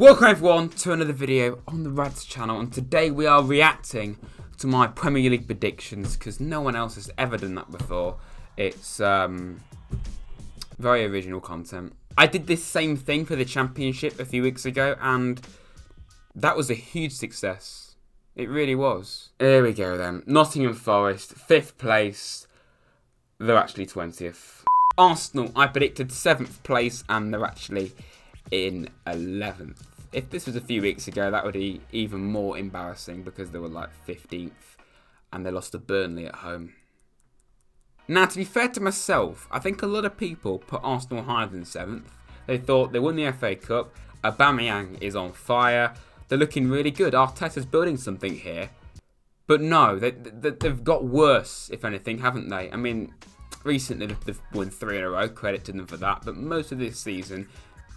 Welcome everyone to another video on the Rads channel, and today we are reacting to my Premier League predictions because no one else has ever done that before. It's very original content. I did this same thing for the Championship a few weeks ago and that was a huge success. It really was. Here we go then. Nottingham Forest, 5th place. They're actually 20th. Arsenal, I predicted 7th place and they're actually in 11th. If this was a few weeks ago, that would be even more embarrassing because they were like 15th and they lost to Burnley at home. Now, to be fair to myself, I think a lot of people put Arsenal higher than 7th. They thought they won the FA Cup, Aubameyang is on fire, they're looking really good, Arteta's building something here. But no, they've got worse, if anything, haven't they? I mean, recently they've won 3 in a row, credit to them for that, but most of this season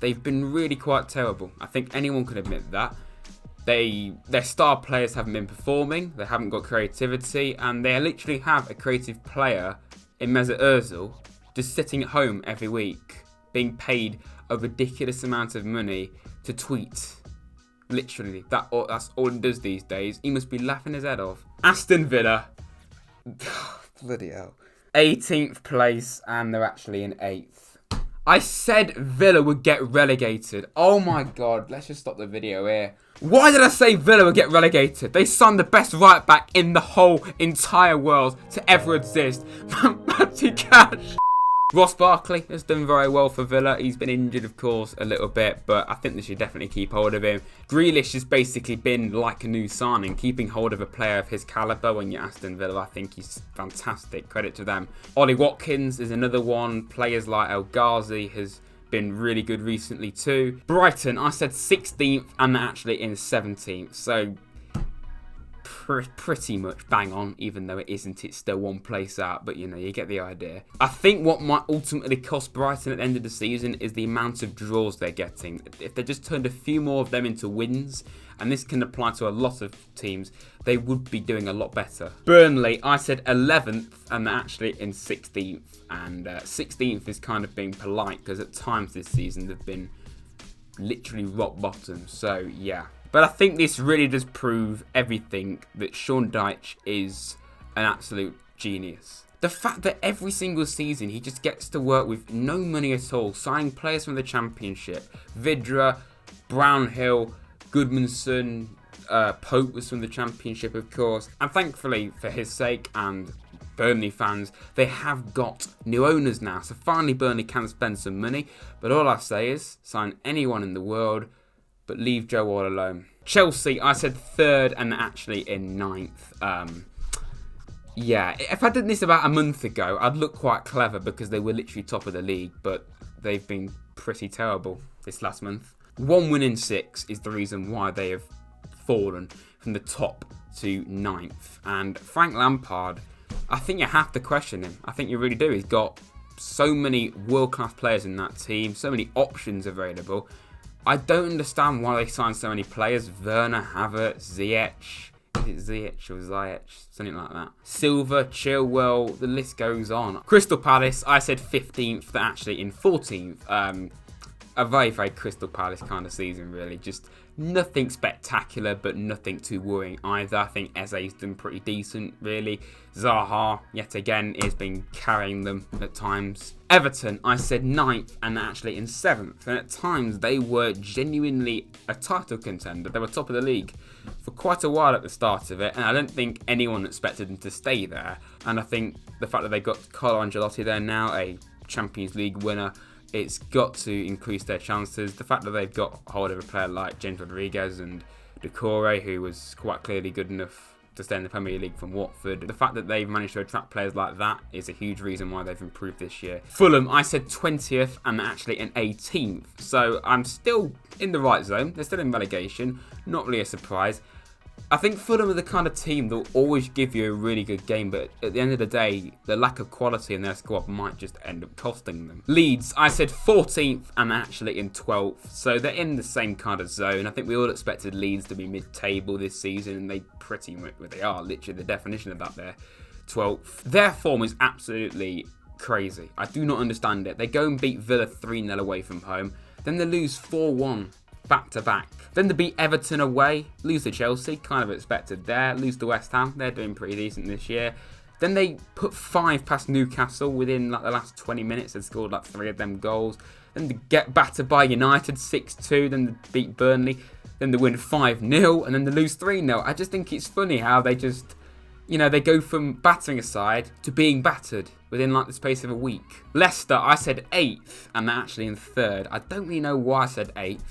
they've been really quite terrible. I think anyone could admit that. Their star players haven't been performing, they haven't got creativity, and they literally have a creative player in Mesut Ozil just sitting at home every week, being paid a ridiculous amount of money to tweet. Literally, that's all he does these days. He must be laughing his head off. Aston Villa, bloody hell, 18th place, and they're actually in 8th. I said Villa would get relegated. Oh my god, let's just stop the video here. Why did I say Villa would get relegated? They signed the best right back in the whole entire world to ever exist. Matty Cash. Ross Barkley has done very well for Villa. He's been injured, of course, a little bit, but I think they should definitely keep hold of him. Grealish has basically been like a new signing, keeping hold of a player of his calibre when you're Aston Villa. I think he's fantastic. Credit to them. Ollie Watkins is another one. Players like El Ghazi has been really good recently too. Brighton, I said 16th and they're actually in 17th. So pretty much bang on, even though it isn't. It's still one place out, but you know, you get the idea. I think what might ultimately cost Brighton at the end of the season is the amount of draws they're getting. If they just turned a few more of them into wins, and this can apply to a lot of teams, they would be doing a lot better. Burnley, I said 11th and they're actually in 16th, and 16th is kind of being polite because at times this season they've been literally rock bottom. So yeah. But I think this really does prove everything that Sean Dyche is an absolute genius. The fact that every single season he just gets to work with no money at all, signing players from the Championship. Vidra, Brownhill, Goodmanson, Pope was from the Championship, of course. And thankfully, for his sake and Burnley fans, they have got new owners now. So finally Burnley can spend some money. But all I say is, sign anyone in the world, but leave Joe all alone. Chelsea, I said 3rd and actually in 9th. Yeah, if I did this about a month ago, I'd look quite clever because they were literally top of the league, but they've been pretty terrible this last month. 1 win in 6 is the reason why they have fallen from the top to 9th. And Frank Lampard, I think you have to question him. I think you really do. He's got so many world-class players in that team, so many options available. I don't understand why they signed so many players. Werner, Havertz, Ziyech. Is it Ziyech or Ziyech? Something like that. Silva, Chilwell, the list goes on. Crystal Palace, I said 15th, they're actually in 14th. A very, very Crystal Palace kind of season, really. Just nothing spectacular, but nothing too worrying either. I think Eze's done pretty decent, really. Zaha, yet again, has been carrying them at times. Everton, I said 9th and actually in 7th. And at times, they were genuinely a title contender. They were top of the league for quite a while at the start of it. And I don't think anyone expected them to stay there. And I think the fact that they got Carlo Ancelotti there now, a Champions League winner, it's got to increase their chances. The fact that they've got hold of a player like James Rodriguez and Decore, who was quite clearly good enough to stay in the Premier League from Watford. The fact that they've managed to attract players like that is a huge reason why they've improved this year. Fulham, I said 20th and they're actually in 18th. So I'm still in the right zone. They're still in relegation. Not really a surprise. I think Fulham are the kind of team that will always give you a really good game, but at the end of the day, the lack of quality in their squad might just end up costing them. Leeds, I said 14th and actually in 12th, so they're in the same kind of zone. I think we all expected Leeds to be mid-table this season, and they pretty much, well, they are literally the definition of that there, 12th. Their form is absolutely crazy. I do not understand it. They go and beat Villa 3-0 away from home, then they lose 4-1 back-to-back. Then they beat Everton away, lose to Chelsea, kind of expected there, lose to West Ham, they're doing pretty decent this year. Then they put 5 past Newcastle within like the last 20 minutes. They scored like 3 of them goals. Then they get battered by United 6-2. Then they beat Burnley. Then they win 5-0. And then they lose 3-0. I just think it's funny how they just, they go from battering a side to being battered within like the space of a week. Leicester, I said 8th and they're actually in 3rd. I don't really know why I said 8th.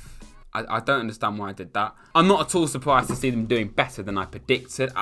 I don't understand why I did that. I'm not at all surprised to see them doing better than I predicted.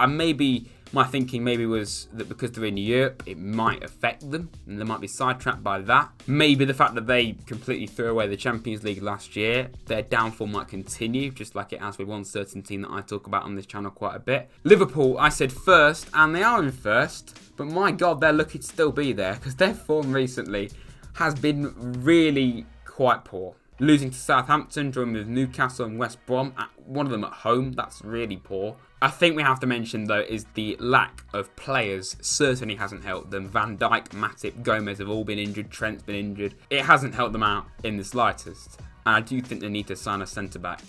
My thinking maybe was that because they're in Europe, it might affect them, and they might be sidetracked by that. Maybe the fact that they completely threw away the Champions League last year, their downfall might continue, just like it has with one certain team that I talk about on this channel quite a bit. Liverpool, I said 1st, and they are in 1st, but my God, they're lucky to still be there, because their form recently has been really quite poor. Losing to Southampton, drawing with Newcastle and West Brom, one of them at home, that's really poor. I think we have to mention, though, is the lack of players certainly hasn't helped them. Van Dijk, Matip, Gomez have all been injured, Trent's been injured. It hasn't helped them out in the slightest. And I do think they need to sign a centre-back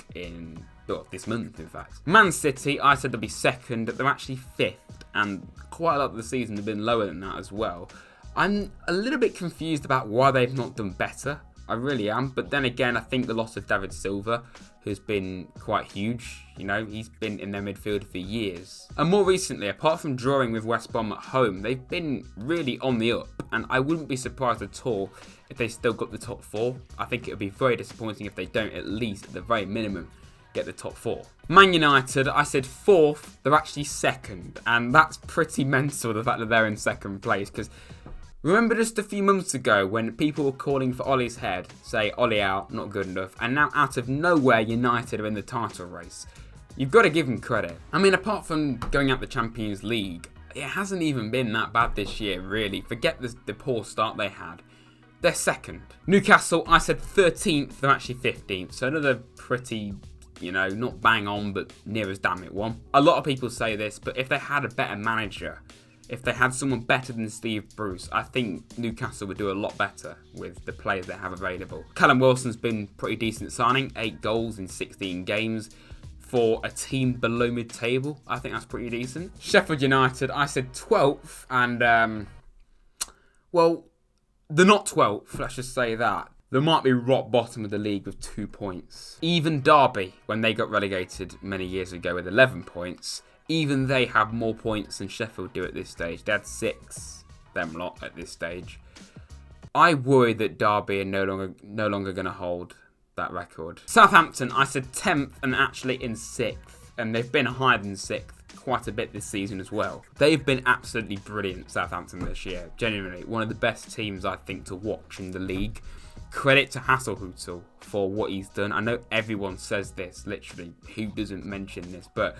this month, in fact. Man City, I said they'll be 2nd, they're actually 5th, and quite a lot of the season have been lower than that as well. I'm a little bit confused about why they've not done better. I really am. But then again, I think the loss of David Silva has been quite huge. He's been in their midfield for years. And more recently, apart from drawing with West Brom at home, they've been really on the up. And I wouldn't be surprised at all if they still got the top 4. I think it would be very disappointing if they don't at least, at the very minimum, get the top 4. Man United, I said 4th. They're actually 2nd. And that's pretty mental, the fact that they're in 2nd place. Because remember just a few months ago when people were calling for Ollie's head, say Ollie out, not good enough, and now out of nowhere United are in the title race. You've got to give them credit. I mean, apart from going out the Champions League, it hasn't even been that bad this year, really. Forget the poor start they had. They're 2nd. Newcastle, I said 13th, they're actually 15th, so another pretty, not bang on, but near as damn it one. A lot of people say this, but if they had a better manager, if they had someone better than Steve Bruce, I think Newcastle would do a lot better with the players they have available. Callum Wilson's been pretty decent signing, 8 goals in 16 games. For a team below mid-table, I think that's pretty decent. Sheffield United, I said 12th, and, they're not 12th, let's just say that. They might be rock bottom of the league with 2 points. Even Derby, when they got relegated many years ago with 11 points, even they have more points than Sheffield do at this stage. They had 6, them lot, at this stage. I worry that Derby are no longer going to hold that record. Southampton, I said 10th and actually in 6th. And they've been higher than 6th quite a bit this season as well. They've been absolutely brilliant, Southampton, this year. Genuinely, one of the best teams, I think, to watch in the league. Credit to Hasenhüttl for what he's done. I know everyone says this, literally. Who doesn't mention this? But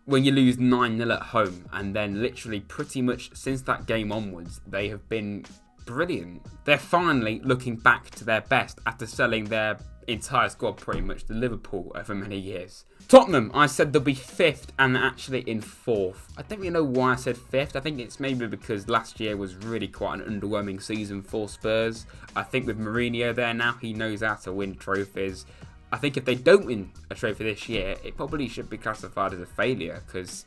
when you lose 9-0 at home, and then literally pretty much since that game onwards, they have been brilliant. They're finally looking back to their best after selling their entire squad pretty much to Liverpool over many years. Tottenham, I said they'll be 5th and they're actually in 4th. I don't really know why I said 5th. I think it's maybe because last year was really quite an underwhelming season for Spurs. I think with Mourinho there now, he knows how to win trophies. I think if they don't win a trophy this year, it probably should be classified as a failure, because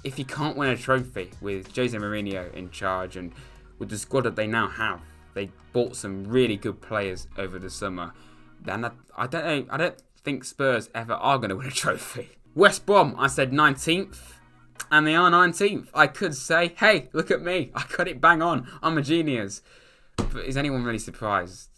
if you can't win a trophy with Jose Mourinho in charge and with the squad that they now have, they bought some really good players over the summer, then I don't think Spurs ever are going to win a trophy. West Brom, I said 19th, and they are 19th. I could say, hey, look at me, I got it bang on, I'm a genius. But is anyone really surprised?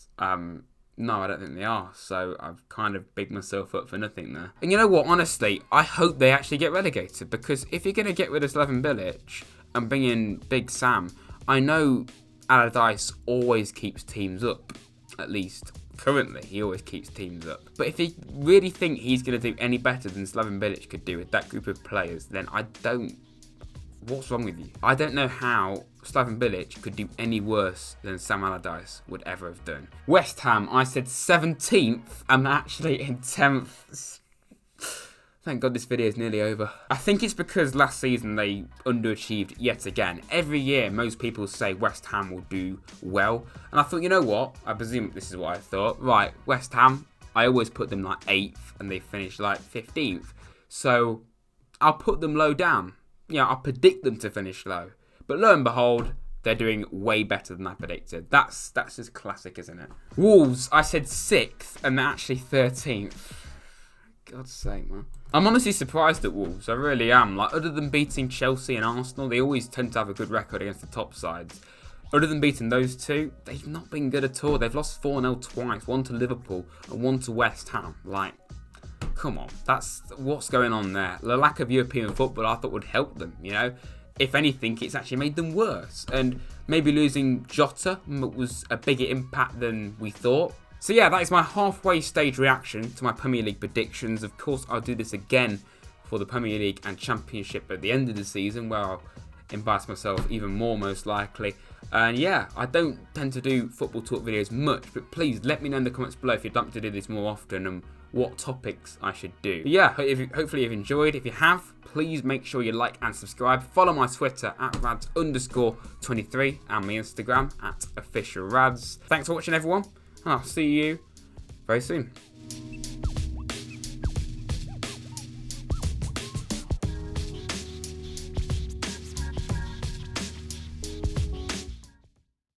No, I don't think they are. So I've kind of bigged myself up for nothing there. And you know what? Honestly, I hope they actually get relegated, because if you're going to get rid of Slaven Bilic and bring in Big Sam, I know Allardyce always keeps teams up, at least currently, he always keeps teams up. But if you really think he's going to do any better than Slaven Bilic could do with that group of players, then I don't... What's wrong with you? I don't know how Slaven Bilic could do any worse than Sam Allardyce would ever have done. West Ham, I said 17th, and actually in 10th. Thank God this video is nearly over. I think it's because last season they underachieved yet again. Every year, most people say West Ham will do well. And I thought, you know what? I presume this is what I thought. Right, West Ham, I always put them like 8th and they finish like 15th. So I'll put them low down. Yeah, I'll predict them to finish low. But lo and behold, they're doing way better than I predicted. That's just classic, isn't it? Wolves, I said 6th and they're actually 13th. God's sake, man. I'm honestly surprised at Wolves. I really am. Like, other than beating Chelsea and Arsenal, they always tend to have a good record against the top sides. Other than beating those two, they've not been good at all. They've lost 4-0 twice, one to Liverpool and one to West Ham. Like, come on. That's what's going on there. The lack of European football I thought would help them, you know. If anything, it's actually made them worse. And maybe losing Jota was a bigger impact than we thought. So yeah, that is my halfway stage reaction to my Premier League predictions. Of course, I'll do this again for the Premier League and Championship at the end of the season, where I'll embarrass myself even more, most likely. And yeah, I don't tend to do football talk videos much, but please let me know in the comments below if you'd like me to do this more often and what topics I should do. But yeah, hopefully you've enjoyed. If you have, please make sure you like and subscribe. Follow my Twitter at Rads_23 and my Instagram at officialrads. Thanks for watching, everyone, and I'll see you very soon.